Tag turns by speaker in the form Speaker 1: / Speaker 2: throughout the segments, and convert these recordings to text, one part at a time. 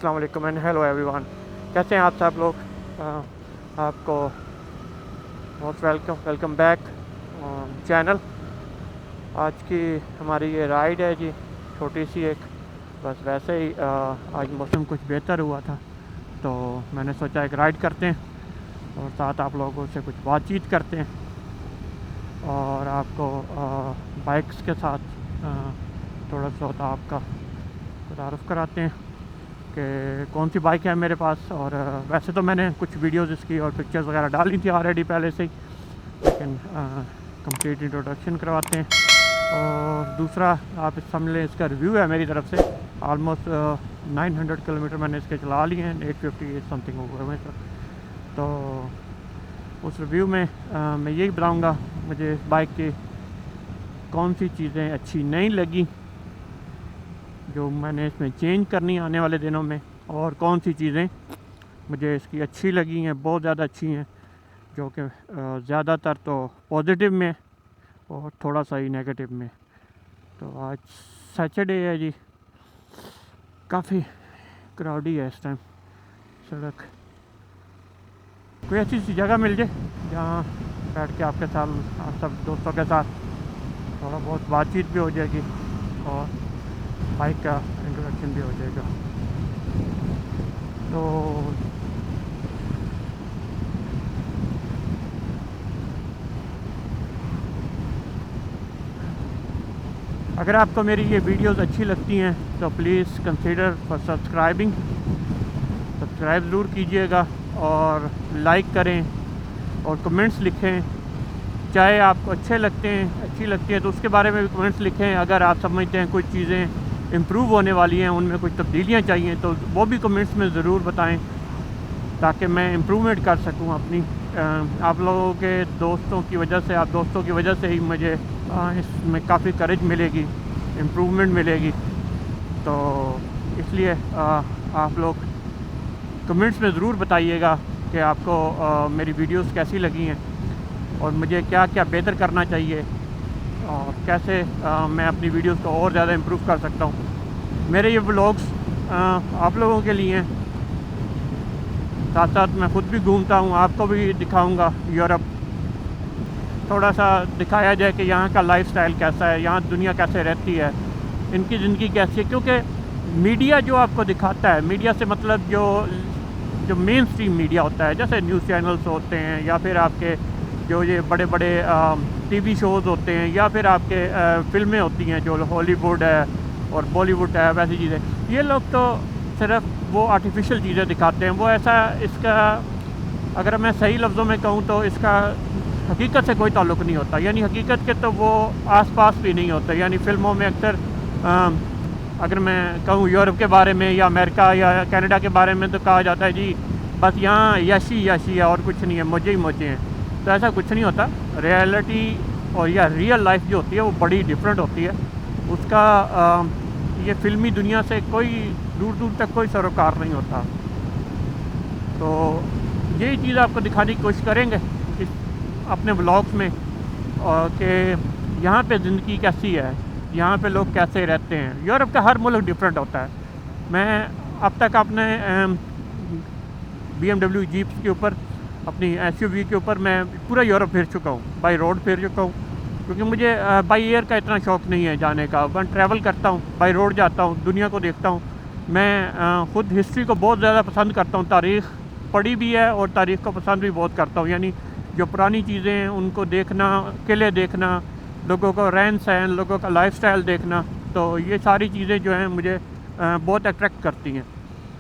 Speaker 1: अस्सलाम वालेकुम and hello everyone. कैसे हैं आप सब लोग? आपको मोस्ट वेलकम बैक चैनल। आज की हमारी ये राइड है जी, छोटी सी एक। बस वैसे ही आज मौसम कुछ बेहतर हुआ था तो मैंने सोचा एक राइड करते हैं और साथ आप लोगों से कुछ बातचीत करते हैं और आपको बाइक्स के साथ थोड़ा सा आपका तारुफ़ कराते हैं कि कौन सी बाइक है मेरे पास। और वैसे तो मैंने कुछ वीडियोस इसकी और पिक्चर्स वगैरह डाली थी ऑलरेडी पहले से ही, लेकिन कंप्लीट इंट्रोडक्शन करवाते हैं। और दूसरा आप समझ लें इसका रिव्यू है मेरी तरफ से। ऑलमोस्ट 900 किलोमीटर मैंने इसके चला लिए हैं, 850 समथिंग हो गए तक। तो उस रिव्यू में मैं यही बताऊँगा मुझे इस बाइक की कौन सी चीज़ें अच्छी नहीं लगी जो मैंने इसमें चेंज करनी आने वाले दिनों में, और कौन सी चीज़ें मुझे इसकी अच्छी लगी हैं, बहुत ज़्यादा अच्छी हैं, जो कि ज़्यादातर तो पॉजिटिव में और थोड़ा सा ही नेगेटिव में। तो आज सैटरडे है जी, काफ़ी क्राउडी है इस टाइम सड़क। कोई अच्छी सी जगह मिल जाए जहाँ बैठ के आपके साथ, आप सब दोस्तों के साथ थोड़ा बहुत बातचीत भी हो जाएगी और बाइक का इंट्रोडक्शन भी हो जाएगा। तो अगर आपको मेरी ये वीडियोस अच्छी लगती हैं तो प्लीज़ कंसीडर फॉर सब्सक्राइब ज़रूर कीजिएगा और लाइक करें और कमेंट्स लिखें। चाहे आपको अच्छी लगती हैं तो उसके बारे में भी कमेंट्स लिखें। अगर आप समझते हैं कुछ चीज़ें इम्प्रूव होने वाली हैं, उनमें कुछ तब्दीलियाँ चाहिए तो वो भी कमेंट्स में ज़रूर बताएं ताकि मैं इम्प्रूवमेंट कर सकूं अपनी। आप लोगों के दोस्तों की वजह से, आप दोस्तों की वजह से ही मुझे इसमें काफ़ी करेज मिलेगी, इम्प्रूवमेंट मिलेगी। तो इसलिए आप लोग कमेंट्स में ज़रूर बताइएगा कि आपको मेरी वीडियोस कैसी लगी हैं और मुझे क्या क्या बेहतर करना चाहिए और कैसे मैं अपनी वीडियोस को और ज़्यादा इम्प्रूव कर सकता हूँ। मेरे ये व्लॉग्स आप लोगों के लिए हैं, साथ साथ मैं ख़ुद भी घूमता हूँ, आपको भी दिखाऊंगा यूरोप। थोड़ा सा दिखाया जाए कि यहाँ का लाइफस्टाइल कैसा है, यहाँ दुनिया कैसे रहती है, इनकी ज़िंदगी कैसी है। क्योंकि मीडिया जो आपको दिखाता है, मीडिया से मतलब जो मेन स्ट्रीम मीडिया होता है, जैसे न्यूज़ चैनल्स होते हैं या फिर आपके जो ये बड़े बड़े टीवी शोज़ होते हैं या फिर आपके फ़िल्में होती हैं जो हॉलीवुड है और बॉलीवुड है, वैसी चीज़ें, ये लोग तो सिर्फ वो आर्टिफिशियल चीज़ें दिखाते हैं। वो ऐसा, इसका अगर मैं सही लफ्ज़ों में कहूँ तो इसका हकीकत से कोई ताल्लुक़ नहीं होता। यानी हकीकत के तो वो आसपास भी नहीं होता। यानी फ़िल्मों में अक्सर अगर मैं कहूँ यूरोप के बारे में या अमेरिका या कनाडा के बारे में तो कहा जाता है जी बस यहाँ यशी है और कुछ नहीं है, मज़े ही मज़े हैं। तो ऐसा कुछ नहीं होता। रियलिटी और या रियल लाइफ जो होती है वो बड़ी डिफरेंट होती है। उसका ये फ़िल्मी दुनिया से कोई दूर तक कोई सरोकार नहीं होता। तो यही चीज़ आपको दिखाने की कोशिश करेंगे इस अपने ब्लॉग्स में, कि यहाँ पे ज़िंदगी कैसी है, यहाँ पे लोग कैसे रहते हैं। यूरोप का हर मुल्क डिफरेंट होता है। मैं अब तक अपने BMW जीप्स के ऊपर, अपनी SUV के ऊपर मैं पूरा यूरोप फिर चुका हूँ, बाई रोड फिर चुका हूँ। क्योंकि मुझे बाई एयर का इतना शौक़ नहीं है जाने का। मैं ट्रैवल करता हूँ, बाई रोड जाता हूँ, दुनिया को देखता हूँ। मैं ख़ुद हिस्ट्री को बहुत ज़्यादा पसंद करता हूँ, तारीख़ पढ़ी भी है और तारीख़ को पसंद भी बहुत करता हूँ। यानी जो पुरानी चीज़ें हैं उनको देखना, किले देखना, लोगों को रहन सहन, लोगों का लाइफस्टाइल देखना, तो ये सारी चीज़ें जो हैं मुझे बहुत अट्रैक्ट करती हैं।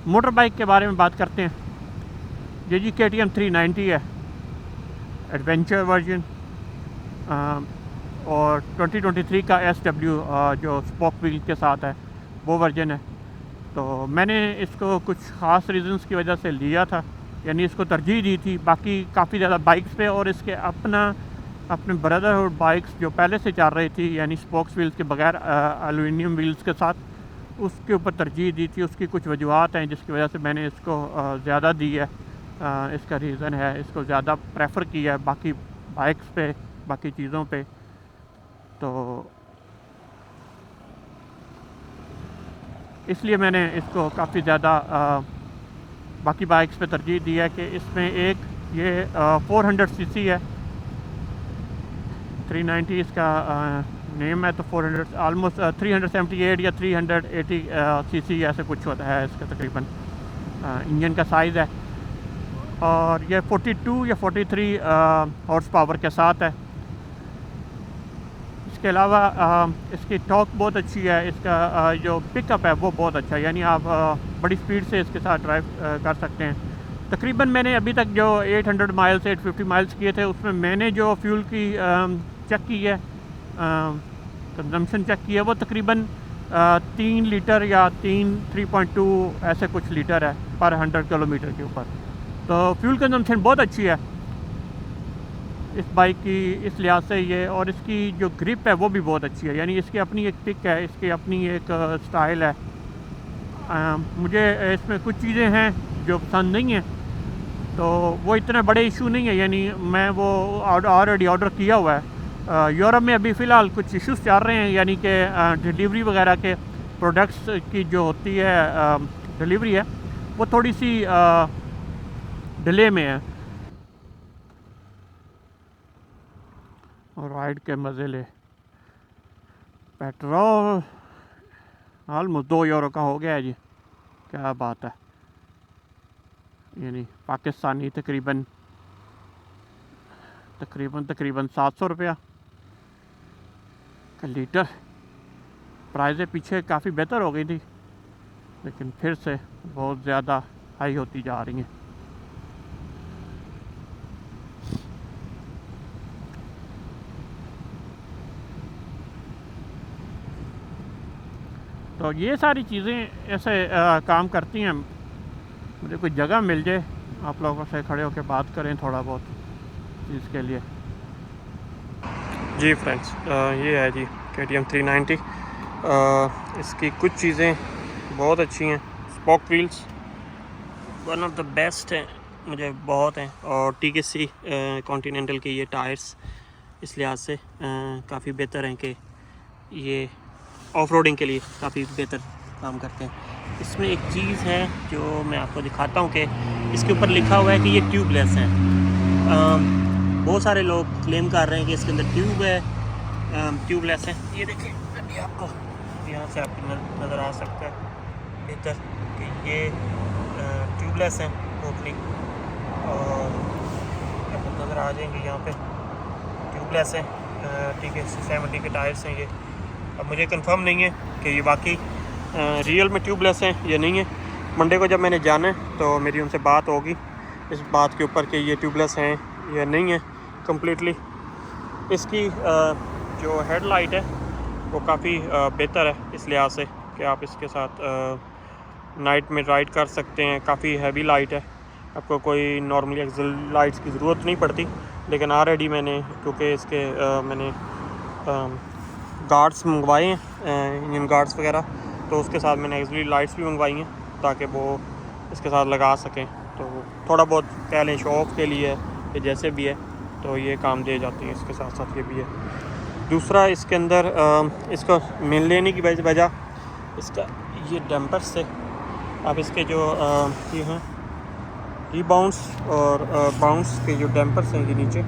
Speaker 1: मोटर बाइक के बारे में बात करते हैं। ये जी KTM 390 है, एडवेंचर वर्जन, और 2023 का SW जो स्पोक व्हील के साथ है वो वर्जन है। तो मैंने इसको कुछ ख़ास रीज़न्स की वजह से लिया था, यानी इसको तरजीह दी थी बाकी काफ़ी ज़्यादा बाइक्स पे, और इसके अपने ब्रदरहुड बाइक्स जो पहले से चल रही थी, यानी स्पोक्स व्हील्स के बगैर एलुमिनियम व्हील्स के साथ, उसके ऊपर तरजीह दी थी। उसकी कुछ वजूहत हैं जिसकी वजह से मैंने इसको ज़्यादा दी है। इसका रीज़न है, इसको ज़्यादा प्रेफर किया है बाकी बाइक्स पे, बाकी चीज़ों पे। तो इसलिए मैंने इसको काफ़ी ज़्यादा बाकी बाइक्स पे तरजीह दी है कि इसमें एक ये 400 सीसी है, 390 इसका नेम है, तो 400 ऑलमोस्ट 378 या 380 सीसी ऐसे कुछ होता है इसका तकरीबन इंजन का साइज़ है। और ये 42 या 43 हॉर्स पावर के साथ है। इसके अलावा इसकी टॉर्क बहुत अच्छी है, इसका जो पिकअप है वो बहुत अच्छा है, यानी आप बड़ी स्पीड से इसके साथ ड्राइव कर सकते हैं। तकरीबन मैंने अभी तक जो 800 माइल्स 850 माइल्स किए थे उसमें मैंने जो फ्यूल की चेक की है, कंजम्पशन चेक की है, वो तकरीबन 3 लीटर या 3.2 ऐसे कुछ लीटर है पर 100 किलोमीटर के ऊपर। तो फ्यूल कंजम्पशन बहुत अच्छी है इस बाइक की इस लिहाज से ये। और इसकी जो ग्रिप है वो भी बहुत अच्छी है, यानी इसकी अपनी एक पिक है, इसकी अपनी एक स्टाइल है। मुझे इसमें कुछ चीज़ें हैं जो पसंद नहीं हैं, तो वो इतने बड़े इशू नहीं है, यानी मैं वो ऑलरेडी ऑर्डर किया हुआ है। यूरोप में अभी फ़िलहाल कुछ इश्यूज़ चल रहे हैं, यानी कि डिलीवरी वगैरह के प्रोडक्ट्स की जो होती है डिलीवरी है वो थोड़ी सी डिले में है। और राइड के मज़े ले। पेट्रोल ऑलमोस्ट 2 यूरो का हो गया है जी, क्या बात है। यानी पाकिस्तानी तकरीबन 700 रुपया का लीटर। प्राइज़ें पीछे काफ़ी बेहतर हो गई थी, लेकिन फिर से बहुत ज़्यादा हाई होती जा रही हैं। तो ये सारी चीज़ें ऐसे काम करती हैं। मुझे कोई जगह मिल जाए आप लोगों से खड़े होकर बात करें थोड़ा बहुत चीज़ के लिए।
Speaker 2: जी फ्रेंड्स, ये है जी KTM 390। इसकी कुछ चीज़ें बहुत अच्छी हैं। Spoke wheels one of the best हैं, मुझे बहुत हैं। और TKC कॉन्टिनेंटल के ये टायर्स इस लिहाज से काफ़ी बेहतर हैं कि ये ऑफ रोडिंग के लिए काफ़ी बेहतर काम करते हैं। इसमें एक चीज़ है जो मैं आपको दिखाता हूँ कि इसके ऊपर लिखा हुआ है कि ये ट्यूबलेस है। बहुत सारे लोग क्लेम कर रहे हैं कि इसके अंदर ट्यूब है, ट्यूबलेस है। ये देखिए अभी आपको यहाँ से आपको नज़र आ सकता है बेहतर कि ये ट्यूबलेस है टोटली, और आपको नज़र आ जाएंगे यहाँ पे ट्यूबलेस है। TKC 70 के टायर्स हैं ये। अब मुझे कंफर्म नहीं है कि ये वाकई रियल में ट्यूबलेस हैं या नहीं है। मंडे को जब मैंने जाना है तो मेरी उनसे बात होगी इस बात के ऊपर कि ये ट्यूबलेस हैं या नहीं है कम्प्लीटली। इसकी जो हेडलाइट है वो काफ़ी बेहतर है इस लिहाज से कि आप इसके साथ नाइट में राइड कर सकते हैं। काफ़ी हैवी लाइट है, आपको कोई नॉर्मली एक्सल लाइट्स की ज़रूरत नहीं पड़ती। लेकिन ऑलरेडी मैंने क्योंकि इसके मैंने गार्ड्स मंगवाए हैं, इंजन गार्ड्स वगैरह, तो उसके साथ मैंने एक्चुअली लाइट्स भी मंगवाई हैं ताकि वो इसके साथ लगा सकें। तो थोड़ा बहुत कह लें शो ऑफ के लिए या जैसे भी है, तो ये काम दे जाती हैं। इसके साथ साथ ये भी है। दूसरा इसके अंदर इसको मिल लेने की वजह इसका ये डैम्पर से आप इसके जो ये हैं रीबाउंड्स और बाउंस के जो डैम्पर्स हैं ये नीचे,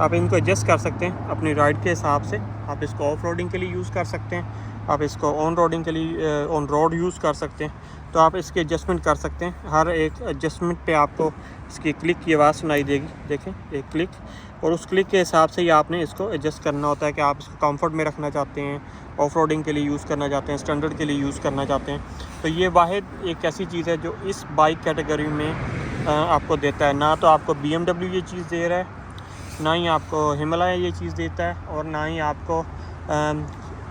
Speaker 2: आप इनको एडजस्ट कर सकते हैं अपनी राइड के हिसाब से। आप इसको ऑफ रोडिंग के लिए यूज़ कर सकते हैं, आप इसको ऑन रोडिंग के लिए ऑन रोड यूज़ कर सकते हैं। तो आप इसके एडजस्टमेंट कर सकते हैं। हर एक एडजस्टमेंट पे आपको इसकी क्लिक की आवाज़ सुनाई देगी, देखें एक क्लिक, और उस क्लिक के हिसाब से ही आपने इसको एडजस्ट करना होता है कि आप इसको कंफर्ट में रखना चाहते हैं, ऑफ रोडिंग के लिए यूज़ करना चाहते हैं, स्टैंडर्ड के लिए यूज़ करना चाहते हैं। तो ये वाहिद एक ऐसी चीज़ है जो इस बाइक कैटेगरी में आपको देता है। ना तो आपको BMW ये चीज़ दे रहा है, ना ही आपको हिमालय ये चीज़ देता है, और ना ही आपको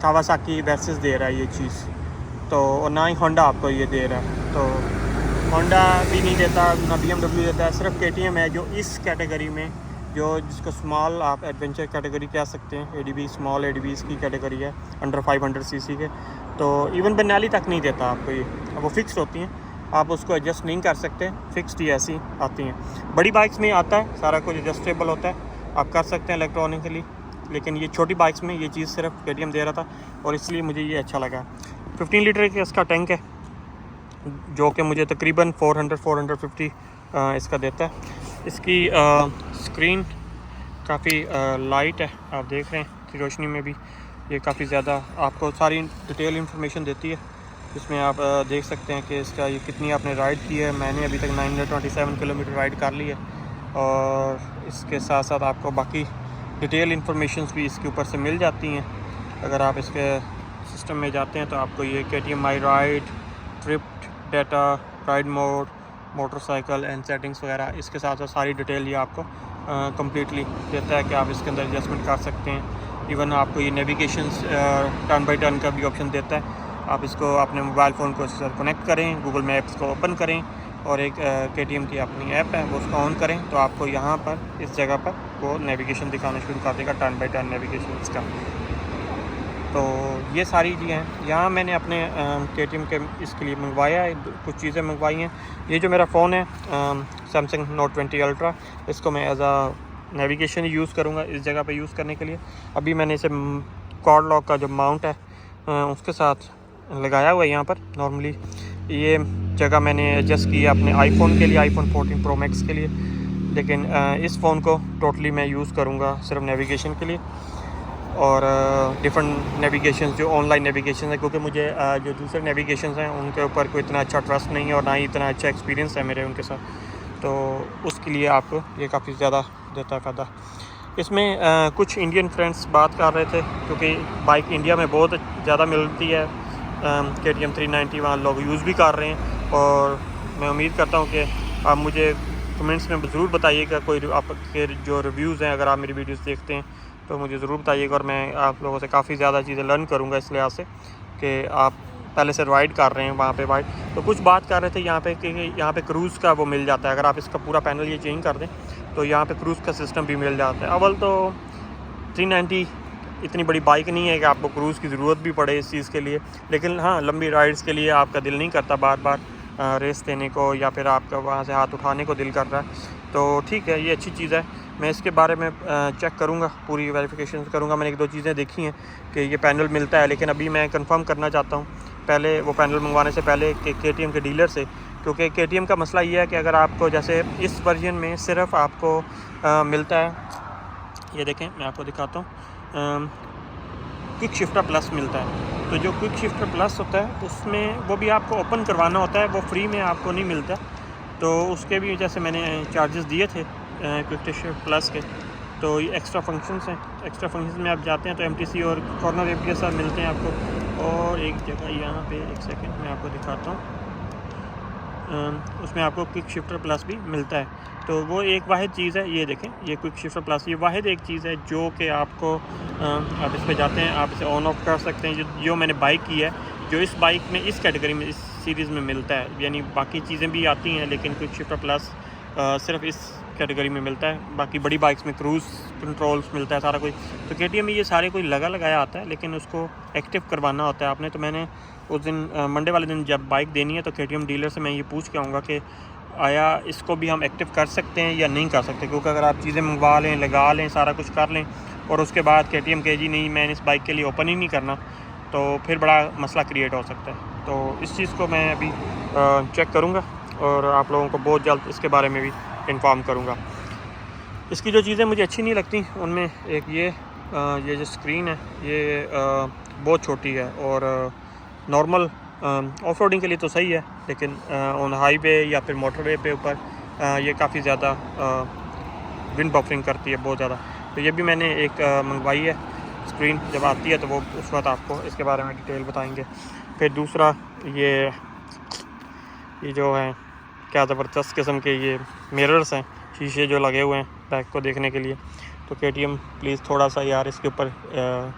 Speaker 2: कावासाकी वर्सेस दे रहा है ये चीज़, तो और ना ही होंडा आपको ये दे रहा है। तो होंडा भी नहीं देता, ना BMW देता है। सिर्फ KTM है जो इस कैटेगरी में, जो जिसको स्मॉल आप एडवेंचर कैटेगरी कह सकते हैं, ADV स्मॉल ADVs की कैटेगरी है अंडर 500 सीसी के। तो इवन बेनाली तक नहीं देता आपको ये, वो फिक्स होती हैं, आप उसको एडजस्ट नहीं कर सकते, फिक्स्ड ही ऐसी आती हैं। बड़ी बाइक्स में आता है सारा कुछ एडजस्टेबल होता है, आप कर सकते हैं इलेक्ट्रॉनिकली। लेकिन ये छोटी बाइक्स में ये चीज़ सिर्फ KTM दे रहा था, और इसलिए मुझे ये अच्छा लगा। 15 लीटर का इसका टैंक है, जो कि मुझे तकरीबन 450 इसका देता है। इसकी स्क्रीन काफ़ी लाइट है, आप देख रहे हैं कि रोशनी में भी ये काफ़ी ज़्यादा आपको सारी डिटेल इंफॉर्मेशन देती है। इसमें आप देख सकते हैं कि इसका ये कितनी आपने राइड की है। मैंने अभी तक 927 किलोमीटर राइड कर ली है, और इसके साथ साथ आपको बाकी डिटेल इंफॉर्मेशंस भी इसके ऊपर से मिल जाती हैं। अगर आप इसके सिस्टम में जाते हैं तो आपको ये KTM my ride, trip data, ride mode, motorcycle and settings वगैरह, इसके साथ साथ सारी डिटेल ये आपको कम्प्लीटली देता है कि आप इसके अंदर एडजस्टमेंट कर सकते हैं। इवन आपको ये नेविगेशन टर्न बाई टर्न का भी ऑप्शन देता है। आप इसको अपने मोबाइल फ़ोन को इसके साथ कनेक्ट करें, गूगल मैप्स को ओपन करें और एक KTM की अपनी ऐप है वो उसको ऑन करें तो आपको यहाँ पर इस जगह पर वो नेविगेशन दिखाना शुरू कर देगा, टर्न बाई टर्न नेविगेशन इसका। तो ये सारी चीज़ें हैं। यहाँ मैंने अपने KTM के इसके लिए मंगवाया है, कुछ चीज़ें मंगवाई हैं। ये जो मेरा फ़ोन है Samsung Note 20 Ultra, इसको मैं एज आ नेविगेशन यूज़ करूँगा इस जगह पे यूज़ करने के लिए। अभी मैंने इसे कॉर्ड लॉक का जो माउंट है उसके साथ लगाया हुआ है यहाँ पर। नॉर्मली ये जगह मैंने एडजस्ट की है अपने आईफोन के लिए, iPhone 14 Pro Max के लिए, लेकिन इस फ़ोन को टोटली मैं यूज़ करूँगा सिर्फ नेविगेशन के लिए और डिफरेंट नेविगेशन जो ऑनलाइन नेविगेशन है, क्योंकि मुझे जो दूसरे नेविगेशन हैं उनके ऊपर कोई इतना अच्छा ट्रस्ट नहीं है और ना ही इतना अच्छा एक्सपीरियंस है मेरे उनके साथ, तो उसके लिए आपको ये काफ़ी ज़्यादा देता है फ़ायदा। इसमें कुछ इंडियन फ्रेंड्स बात कर रहे थे क्योंकि बाइक इंडिया में बहुत ज़्यादा मिलती है, KTM 390 वहाँ लोग यूज़ भी कर रहे हैं, और मैं उम्मीद करता हूँ कि आप मुझे कमेंट्स में ज़रूर बताइएगा कोई आपके जो रिव्यूज़ हैं। अगर आप मेरी वीडियोस देखते हैं तो मुझे ज़रूर बताइएगा, और मैं आप लोगों से काफ़ी ज़्यादा चीज़ें लर्न करूँगा इस लिहाज से कि आप पहले से राइड कर रहे हैं वहाँ पे बाइक। तो कुछ बात कर रहे थे यहाँ पे कि यहाँ पे क्रूज़ का वो मिल जाता है, अगर आप इसका पूरा पैनल ये चेंज कर दें तो यहाँ पे क्रूज़ का सिस्टम भी मिल जाता है। अव्वल तो 390 इतनी बड़ी बाइक नहीं है कि आपको क्रूज़ की ज़रूरत भी पड़े इस चीज़ के लिए, लेकिन हाँ लंबी राइड्स के लिए आपका दिल नहीं करता बार बार रेस देने को, या फिर आपका वहाँ से हाथ उठाने को दिल कर रहा है, तो ठीक है ये अच्छी चीज़ है। मैं इसके बारे में चेक करूँगा, पूरी वेरिफिकेशन करूँगा। मैंने एक दो चीज़ें देखी हैं कि ये पैनल मिलता है, लेकिन अभी मैं कंफर्म करना चाहता हूँ पहले वो पैनल मंगवाने से पहले KTM के डीलर से, क्योंकि KTM का मसला ये है कि अगर आपको जैसे इस वर्जन में सिर्फ आपको मिलता है, ये देखें मैं आपको दिखाता हूँ, क्विक शिफ्टर प्लस मिलता है। तो जो क्विक शिफ्टर प्लस होता है उसमें वो भी आपको ओपन करवाना होता है, वो फ्री में आपको नहीं मिलता। तो उसके भी जैसे मैंने चार्जेस दिए थे क्विक शिफ्टर प्लस के, तो ये एक्स्ट्रा फंक्शंस हैं। एक्स्ट्रा फंक्शंस में आप जाते हैं तो MTC और कॉर्नर ABS मिलते हैं आपको, और एक जगह यहाँ पे एक सेकंड मैं आपको दिखाता हूँ, उसमें आपको क्विक शिफ्टर प्लस भी मिलता है। तो वो एक वाहिद चीज़ है, ये देखें ये क्विक शिफ्टर प्लस, ये वाहिद एक चीज़ है जो कि आपको आप इस पे जाते हैं आप इसे ऑन ऑफ कर सकते हैं। जो मैंने बाइक की है, जो इस बाइक में इस कैटेगरी में इस सीरीज़ में मिलता है, यानी बाकी चीज़ें भी आती हैं लेकिन क्विक शिफ्टर प्लस सिर्फ इस कैटेगरी में मिलता है। बाकी बड़ी बाइक्स में क्रूज़ कंट्रोल्स मिलता है सारा कुछ। तो KTM में ये सारे कोई लगाया आता है, लेकिन उसको एक्टिव करवाना होता है आपने। तो मैंने उस दिन मंडे वाले दिन जब बाइक देनी है तो KTM डीलर से मैं ये पूछ के आऊँगा कि आया इसको भी हम एक्टिव कर सकते हैं या नहीं कर सकते, क्योंकि अगर आप चीज़ें मंगवा लें, लगा लें, सारा कुछ कर लें और उसके बाद KTM कहे जी नहीं मैंने इस बाइक के लिए ओपन ही नहीं करना, तो फिर बड़ा मसला क्रिएट हो सकता है। तो इस चीज़ को मैं अभी चेक करूँगा और आप लोगों को बहुत जल्द इसके बारे में भी इन्फॉर्म करूँगा। इसकी जो चीज़ें मुझे अच्छी नहीं लगती उनमें एक ये जो स्क्रीन है ये बहुत छोटी है, और नॉर्मल ऑफ रोडिंग के लिए तो सही है, लेकिन ऑन हाईवे या फिर मोटरवे पे ऊपर ये काफ़ी ज़्यादा विंड बफरिंग करती है बहुत ज़्यादा। तो ये भी मैंने एक मंगवाई है स्क्रीन, जब आती है तो वो उस वक्त आपको इसके बारे में डिटेल बताएंगे। फिर दूसरा ये जो है क्या ज़बरदस्त किस्म के ये मिरर्स हैं, शीशे जो लगे हुए हैं बैक को देखने के लिए। तो KTM प्लीज़ थोड़ा सा यार इसके ऊपर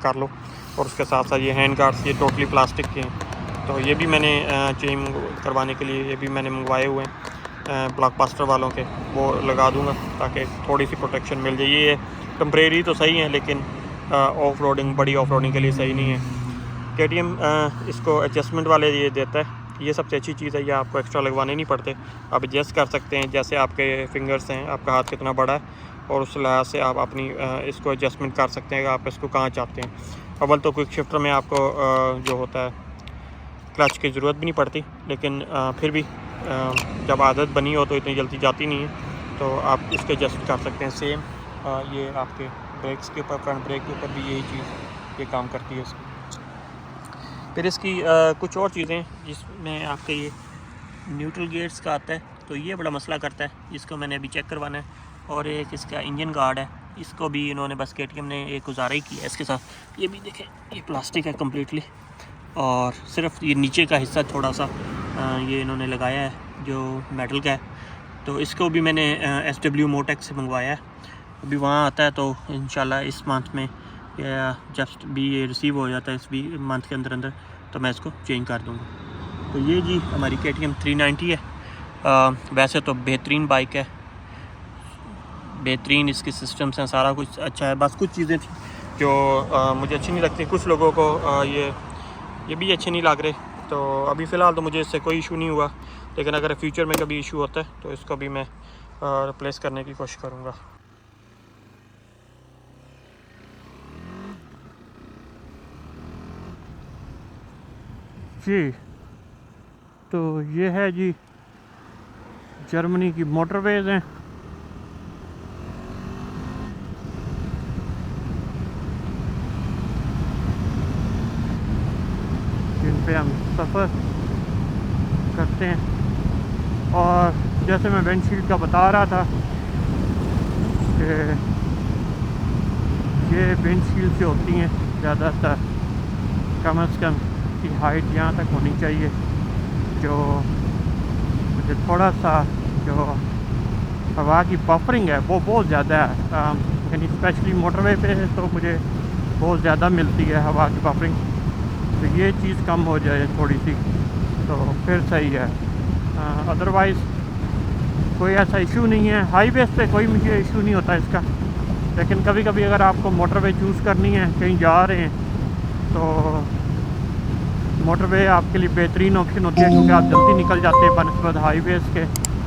Speaker 2: कर लो। और उसके साथ साथ ये हैंड गार्ड्स ये टोटली प्लास्टिक के हैं, तो ये भी मैंने चेंज करवाने के लिए ये भी मैंने मंगवाए हुए हैं ब्लॉकबस्टर वालों के, वो लगा दूंगा ताकि थोड़ी सी प्रोटेक्शन मिल जाए। ये टेम्परेरी तो सही है, लेकिन ऑफ रोडिंग बड़ी ऑफ रोडिंग के लिए सही नहीं है। KTM इसको एडजस्टमेंट वाले ये देता है, ये सबसे अच्छी चीज़ है। ये आपको एक्स्ट्रा लगवाने नहीं पड़ते, आप एडजस्ट कर सकते हैं जैसे आपके फिंगर्स हैं, आपका हाथ कितना बड़ा है, और उस लिहाज से आप अपनी इसको एडजस्टमेंट कर सकते हैं कि आप इसको कहाँ चाहते हैं। अव्वल तो क्विक शिफ्टर में आपको जो होता है क्लच की ज़रूरत भी नहीं पड़ती, लेकिन फिर भी जब आदत बनी हो तो इतनी जल्दी जाती नहीं है, तो आप इसके एडजस्ट कर सकते हैं। सेम ये आपके ब्रेक्स के ऊपर, फ्रंट ब्रेक के ऊपर भी यही चीज़ ये काम करती है इसकी। फिर इसकी कुछ और चीज़ें जिसमें आपके ये न्यूट्रल गेट्स का आता है, तो ये बड़ा मसला करता है, इसको मैंने अभी चेक करवाना है। और एक इसका इंजन गार्ड है, इसको भी इन्होंने बस KTM ने एक गुजारा ही किया है इसके साथ। ये भी देखें, ये प्लास्टिक है कम्प्लीटली, और सिर्फ ये नीचे का हिस्सा थोड़ा सा ये इन्होंने लगाया है जो मेटल का है। तो इसको भी मैंने SW मोटेक से मंगवाया है, अभी वहाँ आता है, तो इंशाल्लाह इस मंथ में या जस्ट भी ये रिसीव हो जाता है इस भी मंथ के अंदर अंदर, तो मैं इसको चेंज कर दूँगा। तो ये जी हमारी KTM 390 है। वैसे तो बेहतरीन बाइक है, बेहतरीन इसके सिस्टम्स हैं, सारा कुछ अच्छा है। बस कुछ चीज़ें थी जो मुझे अच्छी नहीं लगती, कुछ लोगों को ये भी अच्छे नहीं लग रहे। तो अभी फ़िलहाल तो मुझे इससे कोई इशू नहीं हुआ, लेकिन अगर फ्यूचर में कभी इशू होता है तो इसको भी मैं रिप्लेस करने की कोशिश करूँगा।
Speaker 1: जी, तो ये है जी जर्मनी की मोटरवेज़ हैं। जिन पे हम सफ़र करते हैं। और जैसे मैं विंडशील्ड का बता रहा था कि ये विंडशील्ड से होती हैं ज़्यादातर, कम से कम की हाइट यहाँ तक होनी चाहिए, जो मुझे थोड़ा सा जो हवा की बफरिंग है वो बहुत ज़्यादा है, यानी स्पेशली मोटरवे पे तो मुझे बहुत ज़्यादा मिलती है हवा की बफरिंग। तो ये चीज़ कम हो जाए थोड़ी सी तो फिर सही है, अदरवाइज़ कोई ऐसा इशू नहीं है। हाईवेज पे कोई मुझे इशू नहीं होता इसका, लेकिन कभी कभी अगर आपको मोटरवे चूज़ करनी है, कहीं जा रहे हैं, तो मोटरवे आपके लिए बेहतरीन ऑप्शन होती है, क्योंकि आप जल्दी निकल जाते हैं बनस्बत हाईवेज़ के।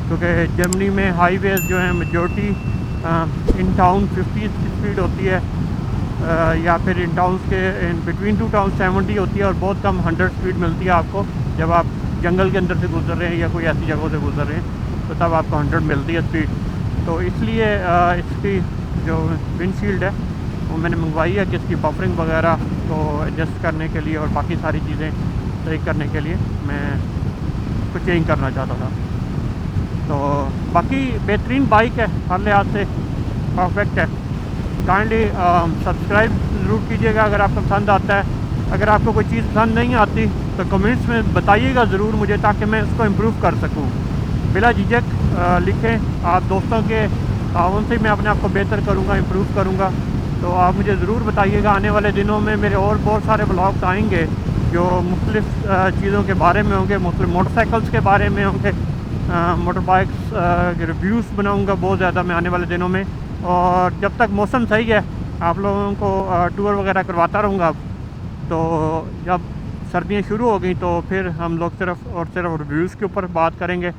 Speaker 1: क्योंकि जर्मनी में हाईवेज़ जो है मेजॉरिटी इन टाउन 50 की स्पीड होती है, या फिर इन टाउन्स के इन बिटवीन टू टाउन 70 होती है, और बहुत कम 100 स्पीड मिलती है आपको जब आप जंगल के अंदर से गुजर रहे हैं या कोई ऐसी जगहों से गुजर रहे हैं, तो तब आपको 100 मिलती है स्पीड। तो इसलिए इसकी जो विंडशील्ड है वो मैंने मंगवाई है कि इसकी बफरिंग वगैरह को एडजस्ट करने के लिए और बाकी सारी चीज़ें सही करने के लिए मैं इसको चेंज करना चाहता था। तो बाकी बेहतरीन बाइक है, हर लिहाज से परफेक्ट है। काइंडली सब्सक्राइब ज़रूर कीजिएगा अगर आपको पसंद आता है। अगर आपको कोई चीज़ पसंद नहीं आती तो कमेंट्स में बताइएगा ज़रूर मुझे, ताकि मैं उसको इम्प्रूव कर सकूँ। बिला झिझक लिखें, आप दोस्तों के ताउन से मैं अपने आप को बेहतर करूँगा, इम्प्रूव करूँगा। तो आप मुझे ज़रूर बताइएगा। आने वाले दिनों में मेरे और बहुत सारे ब्लॉग्स आएंगे जो मुख्तलिफ़ चीज़ों के बारे में होंगे, मुख्तलिफ मोटरसाइकिल्स के बारे में होंगे, मोटर बाइक्स के रिव्यूज़ बनाऊँगा बहुत ज़्यादा मैं आने वाले दिनों में। और जब तक मौसम सही है आप लोगों को टूर वगैरह करवाता रहूँगा। तो जब सर्दियाँ शुरू हो गई तो फिर हम लोग सिर्फ़ और सिर्फ रिव्यूज़ के ऊपर बात करेंगे,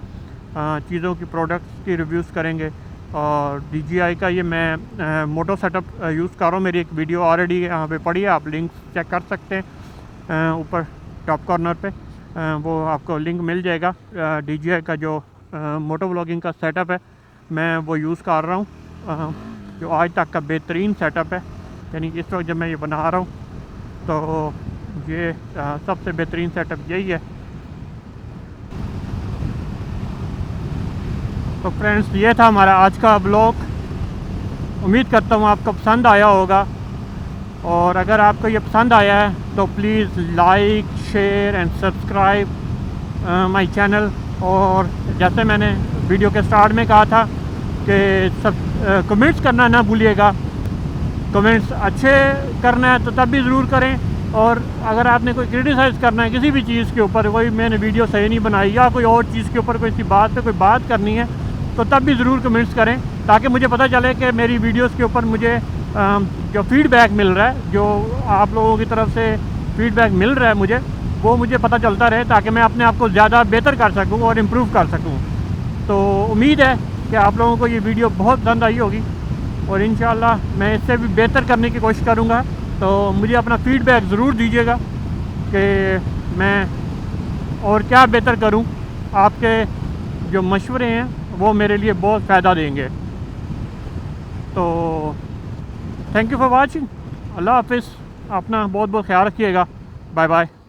Speaker 1: चीज़ों की प्रोडक्ट्स की रिव्यूज़ करेंगे। और DJI का ये मैं मोटो सेटअप यूज़ कर रहा हूँ, मेरी एक वीडियो ऑलरेडी यहाँ पे पड़ी है, आप लिंक चेक कर सकते हैं ऊपर टॉप कॉर्नर पे, वो आपको लिंक मिल जाएगा। DJI का जो मोटो व्लॉगिंग का सेटअप है मैं वो यूज़ कर रहा हूँ, जो आज तक का बेहतरीन सेटअप है। यानी इस वक्त जब मैं ये बना रहा हूँ तो ये सबसे बेहतरीन सेटअप यही है। तो फ्रेंड्स, ये था हमारा आज का ब्लॉग। उम्मीद करता हूँ आपको पसंद आया होगा, और अगर आपको ये पसंद आया है तो please like, share and subscribe my channel. और जैसे मैंने वीडियो के स्टार्ट में कहा था कि सब कमेंट्स करना ना भूलिएगा। कमेंट्स अच्छे करना है तो तब भी ज़रूर करें, और अगर आपने कोई क्रिटिसाइज़ करना है किसी भी चीज़ के ऊपर, कोई मैंने वीडियो सही नहीं बनाई या कोई और चीज़ के ऊपर कोई सी बात पे कोई बात करनी है, तो तब भी ज़रूर कमेंट्स करें, ताकि मुझे पता चले कि मेरी वीडियोस के ऊपर मुझे जो फीडबैक मिल रहा है, जो आप लोगों की तरफ से फीडबैक मिल रहा है मुझे, वो मुझे पता चलता रहे, ताकि मैं अपने आप को ज़्यादा बेहतर कर सकूँ और इम्प्रूव कर सकूँ। तो उम्मीद है कि आप लोगों को ये वीडियो बहुत पसंद आई होगी, और इंशाल्लाह मैं इससे भी बेहतर करने की कोशिश करूँगा। तो मुझे अपना फ़ीडबैक ज़रूर दीजिएगा कि मैं और क्या बेहतर करूं, आपके जो मशवरे हैं वो मेरे लिए बहुत फ़ायदा देंगे। तो थैंक यू फॉर वाचिंग। अल्लाह हाफिज़। अपना बहुत बहुत ख्याल रखिएगा। Bye bye.